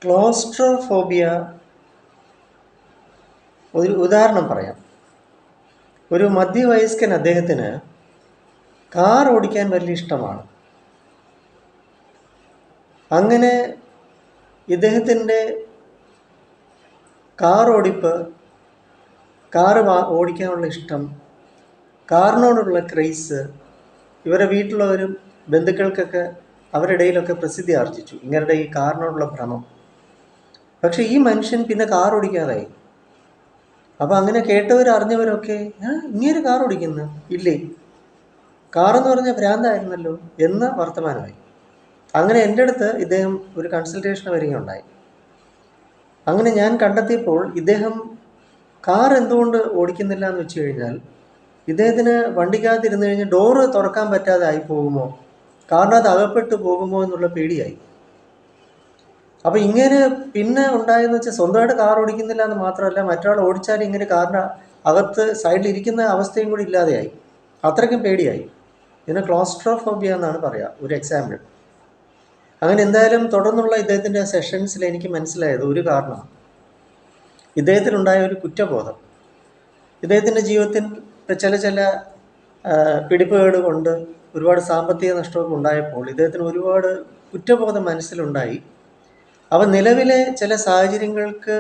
Claustrophobia ഒരു ഉദാഹരണം പറയാം. ഒരു മധ്യവയസ്കൻ, അദ്ദേഹത്തിന് കാർ ഓടിക്കാൻ വലിയ ഇഷ്ടമാണ്. അങ്ങനെ ഇദ്ദേഹത്തിൻ്റെ കാർ ഓടിപ്പ്, കാറ് ഓടിക്കാനുള്ള ഇഷ്ടം, കാറിനോടുള്ള ക്രേസ് ഇവരുടെ വീട്ടിലുള്ളവരും ബന്ധുക്കൾക്കൊക്കെ അവരുടെ ഇടയിലൊക്കെ പ്രസിദ്ധി ആർജിച്ചു, ഇങ്ങരുടെ ഈ കാറിനോടുള്ള ഭ്രമം. പക്ഷെ ഈ മനുഷ്യൻ പിന്നെ കാർ ഓടിക്കാതായി. അപ്പം അങ്ങനെ കേട്ടവർ അറിഞ്ഞവരൊക്കെ ഇങ്ങനെ കാർ ഓടിക്കുന്നു ഇല്ലേ, കാറെന്ന് പറഞ്ഞാൽ ഭ്രാന്തായിരുന്നല്ലോ എന്ന വർത്തമാനമായി. അങ്ങനെ എൻ്റെ അടുത്ത് ഇദ്ദേഹം ഒരു കൺസൾട്ടേഷൻ വരികയുണ്ടായി. അങ്ങനെ ഞാൻ കണ്ടെത്തിയപ്പോൾ ഇദ്ദേഹം കാർ എന്തുകൊണ്ട് ഓടിക്കുന്നില്ല എന്ന് വെച്ച് കഴിഞ്ഞാൽ, ഇദ്ദേഹത്തിന് വണ്ടിക്കകത്തിരുന്ന് കഴിഞ്ഞാൽ ഡോറ് തുറക്കാൻ പറ്റാതെ ആയി പോകുമോ, കാറിനകത്ത് അകപ്പെട്ടു പോകുമോ എന്നുള്ള പേടിയായി. അപ്പം ഇങ്ങനെ പിന്നെ ഉണ്ടായെന്ന് വെച്ചാൽ സ്വന്തമായിട്ട് കാർ ഓടിക്കുന്നില്ല എന്ന് മാത്രമല്ല, മറ്റൊരാൾ ഓടിച്ചാൽ ഇങ്ങനെ കാറിൻ്റെ അകത്ത് സൈഡിൽ ഇരിക്കുന്ന അവസ്ഥയും കൂടി ഇല്ലാതെയായി. അത്രയ്ക്കും പേടിയായി. ഇതിനെ ക്ലോസ്ട്രോഫോബിയ എന്നാണ് പറയുക, ഒരു എക്സാമ്പിൾ. അങ്ങനെ എന്തായാലും തുടർന്നുള്ള ഇദ്ദേഹത്തിൻ്റെ സെഷൻസിൽ എനിക്ക് മനസ്സിലായത് ഒരു കാരണമാണ്, ഇദ്ദേഹത്തിനുണ്ടായ ഒരു കുറ്റബോധം. ഇദ്ദേഹത്തിൻ്റെ ജീവിതത്തിൽ ചില പിടിപ്പുകേട് കൊണ്ട് ഒരുപാട് സാമ്പത്തിക നഷ്ടമൊക്കെ ഉണ്ടായപ്പോൾ ഇദ്ദേഹത്തിന് ഒരുപാട് കുറ്റബോധം മനസ്സിലുണ്ടായി. അവ നിലവിലെ ചില സാഹചര്യങ്ങൾക്ക്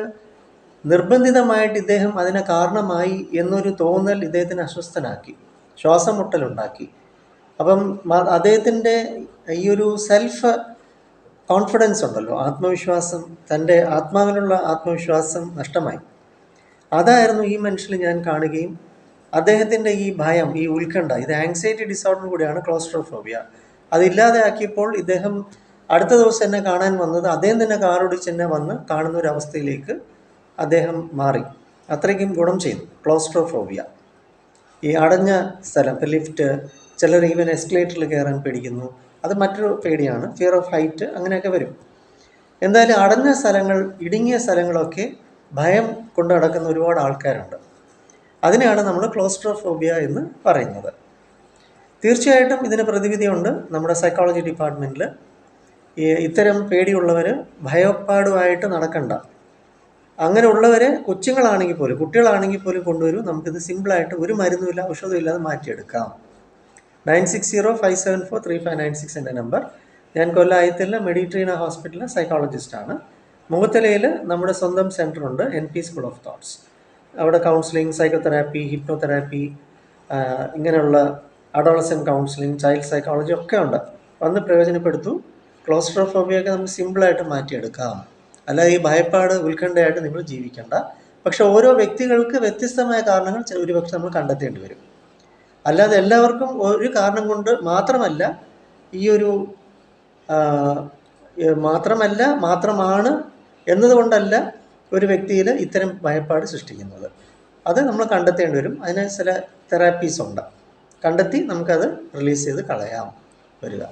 നിർബന്ധിതമായിട്ട് ഇദ്ദേഹം അതിന് കാരണമായി എന്നൊരു തോന്നൽ ഇദ്ദേഹത്തിന് അസ്വസ്ഥനാക്കി, ശ്വാസം മുട്ടലുണ്ടാക്കി. അപ്പം അദ്ദേഹത്തിൻ്റെ ഈ ഒരു സെൽഫ് കോൺഫിഡൻസ് ഉണ്ടല്ലോ, ആത്മവിശ്വാസം, തൻ്റെ ആത്മാവിനുള്ള ആത്മവിശ്വാസം നഷ്ടമായി. അതായിരുന്നു ഈ മനുഷ്യൽ ഞാൻ കാണുകയും അദ്ദേഹത്തിൻ്റെ ഈ ഭയം, ഈ ഉത്കണ്ഠ, ഇത് ആങ്സൈറ്റി ഡിസോർഡർ കൂടിയാണ് ക്ലോസ്ട്രോഫോബിയ. അതില്ലാതെ ആക്കിയപ്പോൾ ഇദ്ദേഹം അടുത്ത ദിവസം എന്നെ കാണാൻ വന്നത് അദ്ദേഹം തന്നെ കാറോടിച്ച് എന്നെ വന്ന് കാണുന്ന ഒരു അവസ്ഥയിലേക്ക് അദ്ദേഹം മാറി. അത്രയ്ക്കും ഗുണം ചെയ്തു ക്ലോസ്ട്രോഫോബിയ. ഈ അടഞ്ഞ സ്ഥലം, ഇപ്പോൾ ലിഫ്റ്റ്, ചിലർ ഈവൻ എസ്കലേറ്ററിൽ കയറാൻ പേടിക്കുന്നു, അത് മറ്റൊരു പേടിയാണ്, ഫിയർ ഓഫ് ഹൈറ്റ്, അങ്ങനെയൊക്കെ വരും. എന്തായാലും അടഞ്ഞ സ്ഥലങ്ങൾ, ഇടുങ്ങിയ സ്ഥലങ്ങളൊക്കെ ഭയം കൊണ്ട് നടക്കുന്ന ഒരുപാട് ആൾക്കാരുണ്ട്. അതിനെയാണ് നമ്മൾ ക്ലോസ്ട്രോഫോബിയ എന്ന് പറയുന്നത്. തീർച്ചയായിട്ടും ഇതിന് പ്രതിവിധിയുണ്ട്. നമ്മുടെ സൈക്കോളജി ഡിപ്പാർട്ട്മെൻറ്റിൽ ഇത്തരം പേടിയുള്ളവർ ഭയപ്പാടുമായിട്ട് നടക്കണ്ട. അങ്ങനെ ഉള്ളവരെ കൊച്ചുങ്ങളാണെങ്കിൽ പോലും, കുട്ടികളാണെങ്കിൽ പോലും കൊണ്ടുവരും. നമുക്കിത് സിമ്പിളായിട്ട് ഒരു മരുന്നുമില്ല, ഔഷധവും ഇല്ലാതെ മാറ്റിയെടുക്കാം. 9605743596 എൻ്റെ നമ്പർ. ഞാൻ കൊല്ലം ആയത്തിലെ മെഡിട്രീന ഹോസ്പിറ്റലിലെ സൈക്കോളജിസ്റ്റാണ്. മുഖത്തലയിൽ നമ്മുടെ സ്വന്തം സെൻ്ററുണ്ട്, NP സ്കൂൾ ഓഫ് തോട്ട്സ്. അവിടെ കൗൺസിലിംഗ്, സൈക്കോതെറാപ്പി, ഹിപ്നോതെറാപ്പി, ഇങ്ങനെയുള്ള അഡോളസെൻ്റ് കൗൺസിലിംഗ്, ചൈൽഡ് സൈക്കോളജി ഒക്കെ ഉണ്ട്. വന്ന് പ്രയോജനപ്പെടുത്തു. ക്ലോസ്ട്രോഫോബിയൊക്കെ നമുക്ക് സിമ്പിളായിട്ട് മാറ്റിയെടുക്കാം. അല്ലാതെ ഈ ഭയപ്പാട്, ഉത്കണ്ഠയായിട്ട് നിങ്ങൾ ജീവിക്കേണ്ട. പക്ഷെ ഓരോ വ്യക്തികൾക്ക് വ്യത്യസ്തമായ കാരണങ്ങൾ ഒരുപക്ഷെ നമ്മൾ കണ്ടെത്തേണ്ടി വരും. അല്ലാതെ എല്ലാവർക്കും ഒരു കാരണം കൊണ്ട് മാത്രമല്ല, ഈ ഒരു മാത്രമാണ് എന്നതുകൊണ്ടല്ല ഒരു വ്യക്തിയിൽ ഇത്തരം ഭയപ്പാട് സൃഷ്ടിക്കുന്നത്. അത് നമ്മൾ കണ്ടെത്തേണ്ടി വരും. അതിന് ചില തെറാപ്പീസ് ഉണ്ട്, കണ്ടെത്തി നമുക്കത് റിലീസ് ചെയ്ത് കളയാം വരിക.